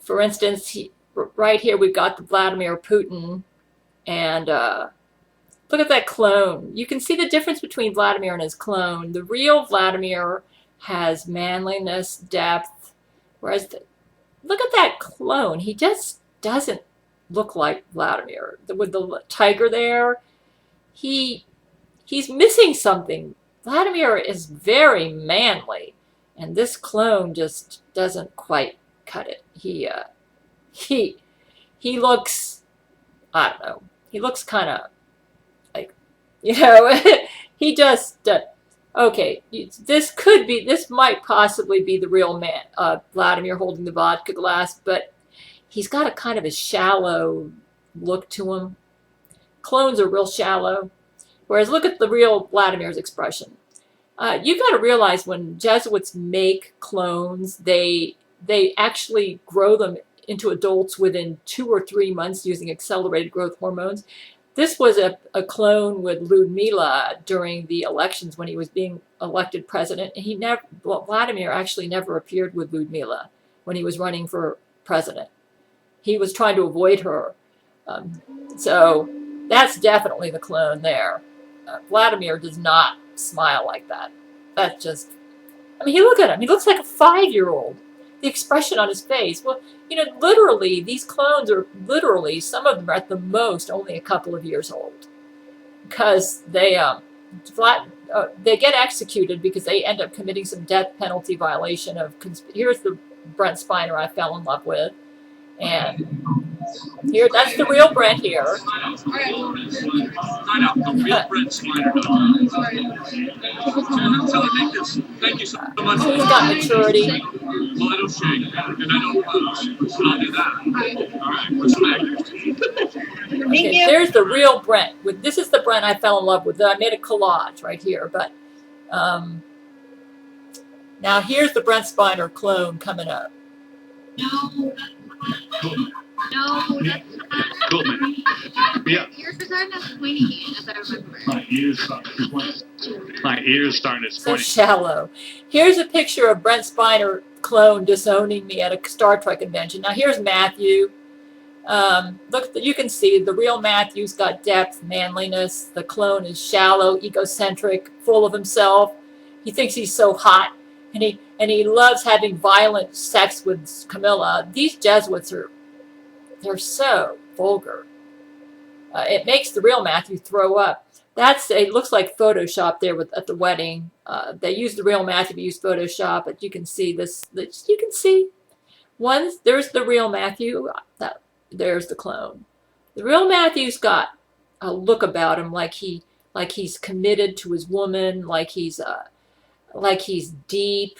For instance, right here we've got the Vladimir Putin, and look at that clone. You can see the difference between Vladimir and his clone. The real Vladimir has manliness, depth, whereas look at that clone. He just doesn't look like Vladimir. With the tiger there, he's missing something. Vladimir is very manly, and this clone just doesn't quite cut it. He looks, I don't know, he looks kind of like, he just, okay, this might possibly be the real man, Vladimir holding the vodka glass, but he's got a kind of a shallow look to him. Clones are real shallow, whereas look at the real Vladimir's expression. You got to realize when Jesuits make clones, they actually grow them into adults within 2 or 3 months using accelerated growth hormones. This was a clone with Ludmila during the elections when he was being elected president. And Vladimir actually never appeared with Ludmila when he was running for president. He was trying to avoid her. So that's definitely the clone there. Vladimir does not smile like that. That's just, I mean, look at him. He looks like a 5-year-old. The expression on his face. Well, literally, these clones are literally, some of them are at the most only a couple of years old. Because they get executed because they end up committing some death penalty violation of, here's the Brent Spiner I fell in love with. And here, that's the real Brent here. Thank you so much. He's got maturity. Well, I don't shake, and I don't pose, but I'll do that. All right, respect. Okay, there's the real Brent. This is the Brent I fell in love with. I made a collage right here, but now here's the Brent Spiner clone coming up. No, that's not. Cool, man. Yeah. Yours are starting as pointy, as I remember. My ears starting to So pointy. shallow. Here's a picture of Brent Spiner clone disowning me at a Star Trek convention. Now here's Matthew. Look, you can see the real Matthew's got depth, manliness. The clone is shallow, egocentric, full of himself. He thinks he's so hot, and he loves having violent sex with Camilla. These Jesuits they're so vulgar. It makes the real Matthew throw up. It looks like Photoshop there at the wedding. They used the real Matthew, but used Photoshop, but you can see this. You can see there's the real Matthew. There's the clone. The real Matthew's got a look about him like he's committed to his woman, like he's deep,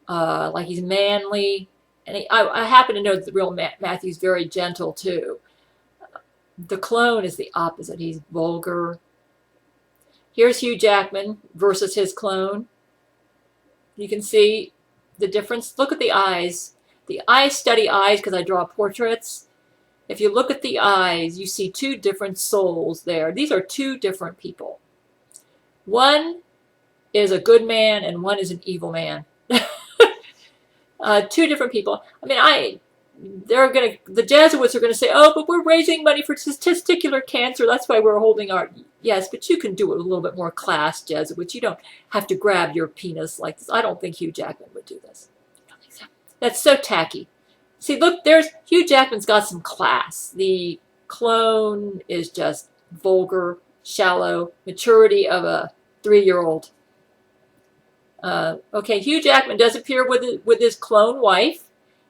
like he's manly. And I happen to know that the real Matthew's very gentle too. The clone is the opposite. He's vulgar. Here's Hugh Jackman versus his clone. You can see the difference. Look at the eyes. I study eyes because I draw portraits. If you look at the eyes, you see 2 different souls there. These are 2 different people. One is a good man and one is an evil man. 2 different people. I mean, the Jesuits are going to say, oh, but we're raising money for testicular cancer. That's why we're holding our, yes, but you can do it a little bit more class, Jesuits. You don't have to grab your penis like this. I don't think Hugh Jackman would do this. I don't think so. That's so tacky. See, look, Hugh Jackman's got some class. The clone is just vulgar, shallow, maturity of a 3-year-old. Okay, Hugh Jackman does appear with his clone wife.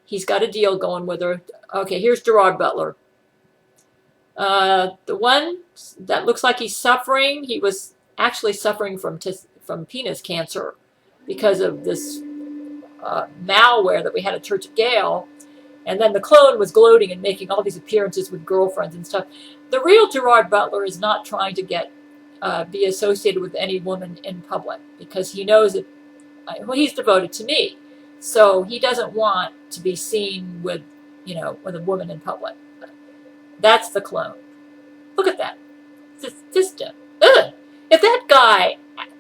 He's got a deal going with her. Okay, here's Gerard Butler. The one that looks like he's suffering, he was actually suffering from penis cancer because of this malware that we had at Church of Gail. And then the clone was gloating and making all these appearances with girlfriends and stuff. The real Gerard Butler is not trying to be associated with any woman in public because he knows that he's devoted to me. So he doesn't want to be seen with a woman in public. That's the clone. Look at that. If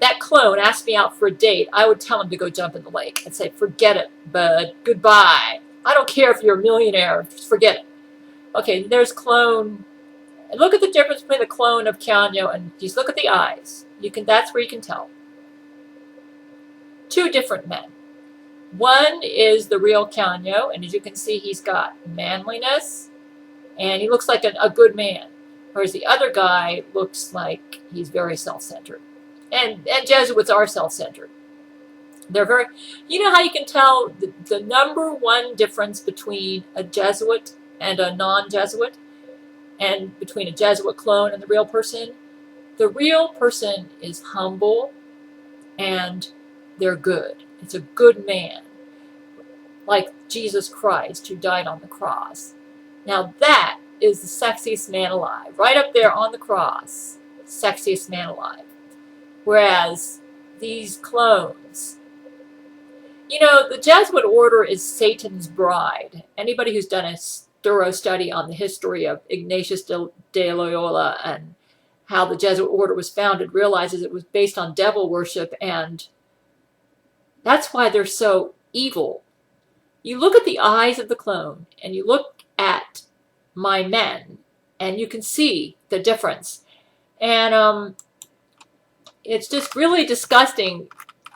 that clone asked me out for a date, I would tell him to go jump in the lake and say, forget it, bud, goodbye. I don't care if you're a millionaire. Just forget it. Okay, there's clone. And look at the difference between the clone of Keanu and just look at the eyes. That's where you can tell. Two different men. One is the real Keanu, and as you can see, he's got manliness, and he looks like a good man. Whereas the other guy looks like he's very self-centered. And Jesuits are self-centered. They're very, you know how you can tell the number one difference between a Jesuit and a non-Jesuit, and between a Jesuit clone and the real person? The real person is humble and they're good. It's a good man, like Jesus Christ who died on the cross. Now that is the sexiest man alive, right up there on the cross, sexiest man alive. Whereas these clones, you know, the Jesuit order is Satan's bride. Anybody who's done a thorough study on the history of Ignatius de Loyola and how the Jesuit order was founded realizes it was based on devil worship, and that's why they're so evil. You look at the eyes of the clone and you look at my men and you can see the difference. And it's just really disgusting.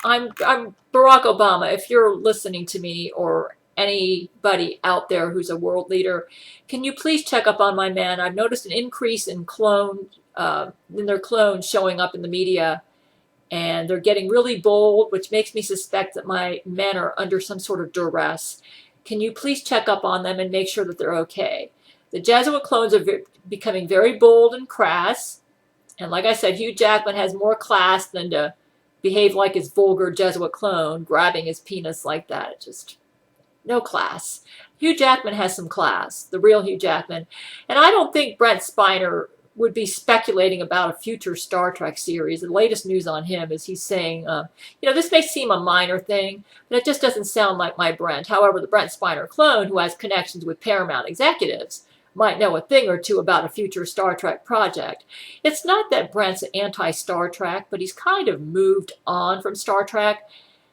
I'm Barack Obama. If you're listening to me, or anybody out there who's a world leader, can you please check up on my men? I've noticed an increase in their clones showing up in the media, and they're getting really bold, which makes me suspect that my men are under some sort of duress. Can you please check up on them and make sure that they're okay? The Jesuit clones are becoming very bold and crass. And like I said, Hugh Jackman has more class than to behave like his vulgar Jesuit clone, grabbing his penis like that. It's just no class. Hugh Jackman has some class, the real Hugh Jackman. And I don't think Brent Spiner would be speculating about a future Star Trek series. The latest news on him is he's saying, you know, this may seem a minor thing, but it just doesn't sound like my Brent. However, the Brent Spiner clone, who has connections with Paramount executives, might know a thing or two about a future Star Trek project. It's not that Brent's anti-Star Trek, but he's kind of moved on from Star Trek.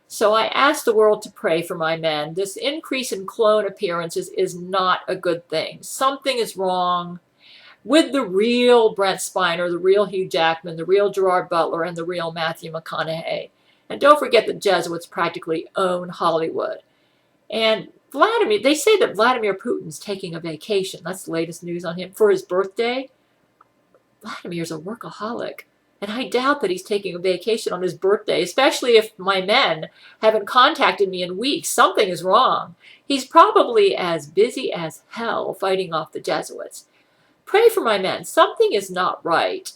So I ask the world to pray for my men. This increase in clone appearances is not a good thing. Something is wrong with the real Brent Spiner, the real Hugh Jackman, the real Gerard Butler, and the real Matthew McConaughey. And don't forget the Jesuits practically own Hollywood. And they say that Vladimir Putin's taking a vacation. That's the latest news on him for his birthday. Vladimir's a workaholic. And I doubt that he's taking a vacation on his birthday, especially if my men haven't contacted me in weeks. Something is wrong. He's probably as busy as hell fighting off the Jesuits. Pray for my men. Something is not right.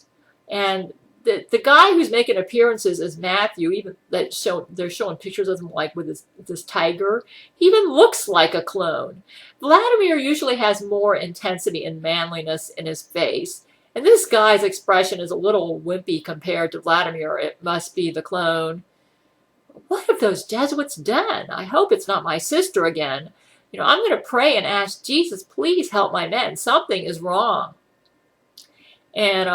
And the guy who's making appearances as Matthew, even they're showing pictures of him like with this tiger, he even looks like a clone. Vladimir usually has more intensity and manliness in his face. And this guy's expression is a little wimpy compared to Vladimir. It must be the clone. What have those Jesuits done? I hope it's not my sister again. You know, I'm going to pray and ask Jesus, please help my men. Something is wrong. And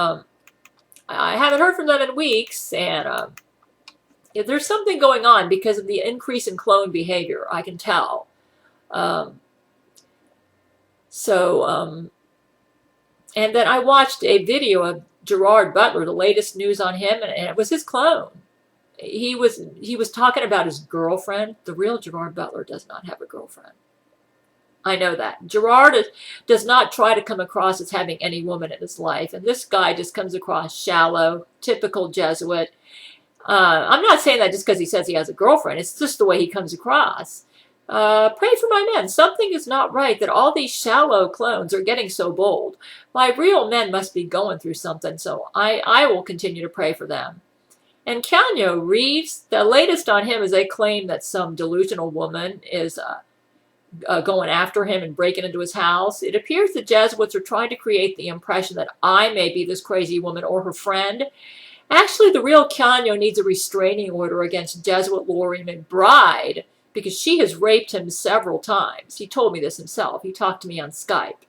I haven't heard from them in weeks. And there's something going on because of the increase in clone behavior. I can tell. And then I watched a video of Gerard Butler, the latest news on him, and it was his clone. He was talking about his girlfriend. The real Gerard Butler does not have a girlfriend. I know that. Gerard does not try to come across as having any woman in his life, and this guy just comes across shallow, typical Jesuit. I'm not saying that just because he says he has a girlfriend. It's just the way he comes across. Pray for my men. Something is not right that all these shallow clones are getting so bold. My real men must be going through something, so I will continue to pray for them. And Keanu Reeves, the latest on him is they claim that some delusional woman is going after him and breaking into his house. It appears the Jesuits are trying to create the impression that I may be this crazy woman or her friend. Actually, the real Keanu needs a restraining order against Jesuit Lori McBride, because she has raped him several times. He told me this himself. He talked to me on Skype.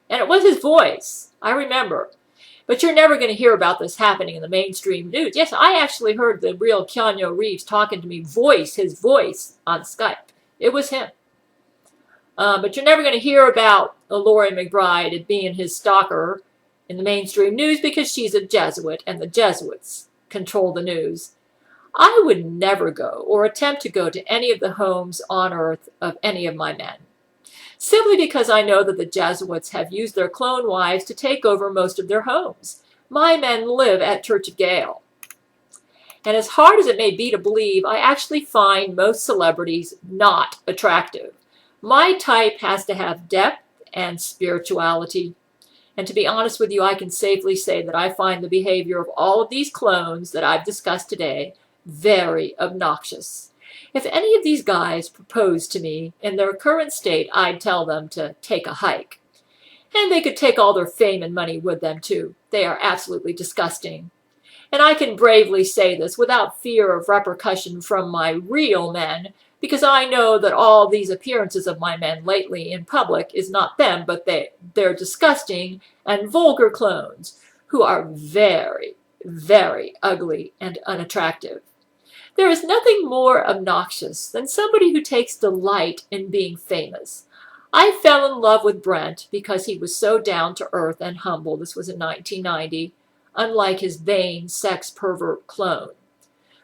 And it was his voice. I remember. But you're never going to hear about this happening in the mainstream news. Yes, I actually heard the real Keanu Reeves talking to me, his voice on Skype. It was him. But you're never going to hear about Laurie McBride being his stalker in the mainstream news because she's a Jesuit and the Jesuits control the news. I would never go or attempt to go to any of the homes on earth of any of my men, simply because I know that the Jesuits have used their clone wives to take over most of their homes. My men live at Church of Gail. And as hard as it may be to believe, I actually find most celebrities not attractive. My type has to have depth and spirituality. And to be honest with you, I can safely say that I find the behavior of all of these clones that I've discussed today very obnoxious. If any of these guys proposed to me in their current state, I'd tell them to take a hike. And they could take all their fame and money with them too. They are absolutely disgusting. And I can bravely say this without fear of repercussion from my real men, because I know that all these appearances of my men lately in public is not them, but they're disgusting and vulgar clones who are very, very ugly and unattractive. There is nothing more obnoxious than somebody who takes delight in being famous. I fell in love with Brent because he was so down to earth and humble. This was in 1990, unlike his vain sex pervert clone.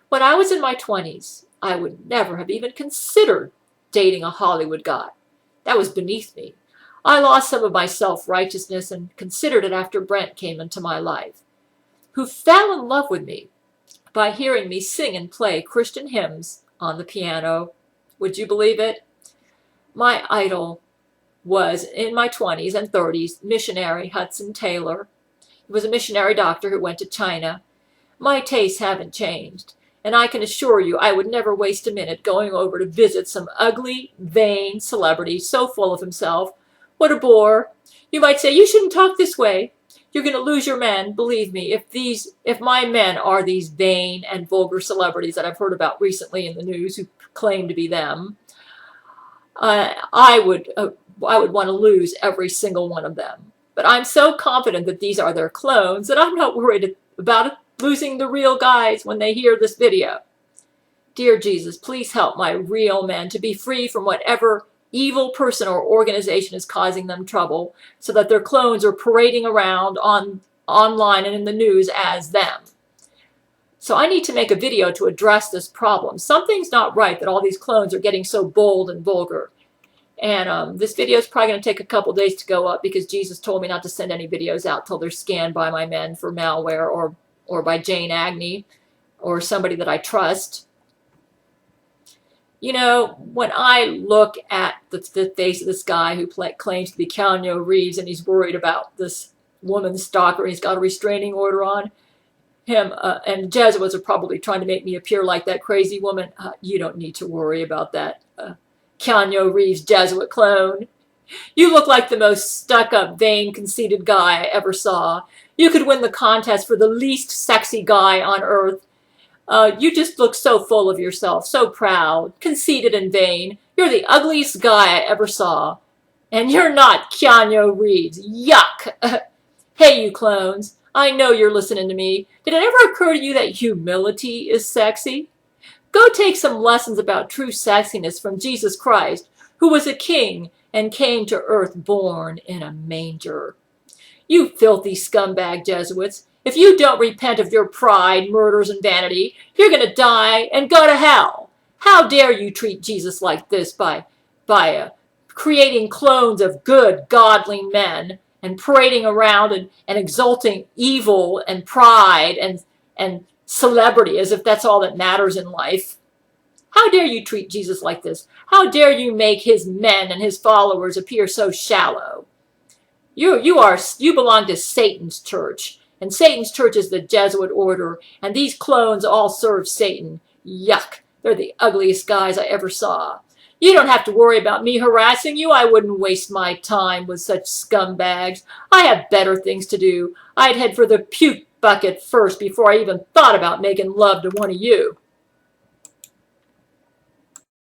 When I was in my 20s, I would never have even considered dating a Hollywood guy. That was beneath me. I lost some of my self-righteousness and considered it after Brent came into my life, who fell in love with me by hearing me sing and play Christian hymns on the piano. Would you believe it? My idol was, in my 20s and 30s, missionary Hudson Taylor. He was a missionary doctor who went to China. My tastes haven't changed, and I can assure you I would never waste a minute going over to visit some ugly, vain celebrity so full of himself. What a bore. You might say, you shouldn't talk this way. You're going to lose your men. Believe me, if my men are these vain and vulgar celebrities that I've heard about recently in the news who claim to be them, I would want to lose every single one of them. But I'm so confident that these are their clones that I'm not worried about losing the real guys when they hear this video. Dear Jesus, please help my real men to be free from whatever evil person or organization is causing them trouble, so that their clones are parading around online and in the news as them. So I need to make a video to address this problem. Something's not right that all these clones are getting so bold and vulgar. And this video is probably going to take a couple days to go up because Jesus told me not to send any videos out till they're scanned by my men for malware or by Jane Agnew or somebody that I trust. You know, when I look at the face of this guy who claims to be Keanu Reeves and he's worried about this woman's stalker, he's got a restraining order on him, and Jesuits are probably trying to make me appear like that crazy woman. You don't need to worry about that Keanu Reeves Jesuit clone. You look like the most stuck-up, vain, conceited guy I ever saw. You could win the contest for the least sexy guy on earth. You just look so full of yourself, so proud, conceited and vain. You're the ugliest guy I ever saw. And you're not Keanu Reeves. Yuck! Hey, you clones. I know you're listening to me. Did it ever occur to you that humility is sexy? Go take some lessons about true sexiness from Jesus Christ, who was a king and came to earth born in a manger. You filthy scumbag Jesuits. If you don't repent of your pride, murders, and vanity, you're going to die and go to hell. How dare you treat Jesus like this by creating clones of good, godly men and parading around and exalting evil and pride and celebrity as if that's all that matters in life? How dare you treat Jesus like this? How dare you make his men and his followers appear so shallow? You belong to Satan's church. And Satan's church is the Jesuit order, and these clones all serve Satan. Yuck, they're the ugliest guys I ever saw. You don't have to worry about me harassing you. I wouldn't waste my time with such scumbags. I have better things to do. I'd head for the puke bucket first before I even thought about making love to one of you.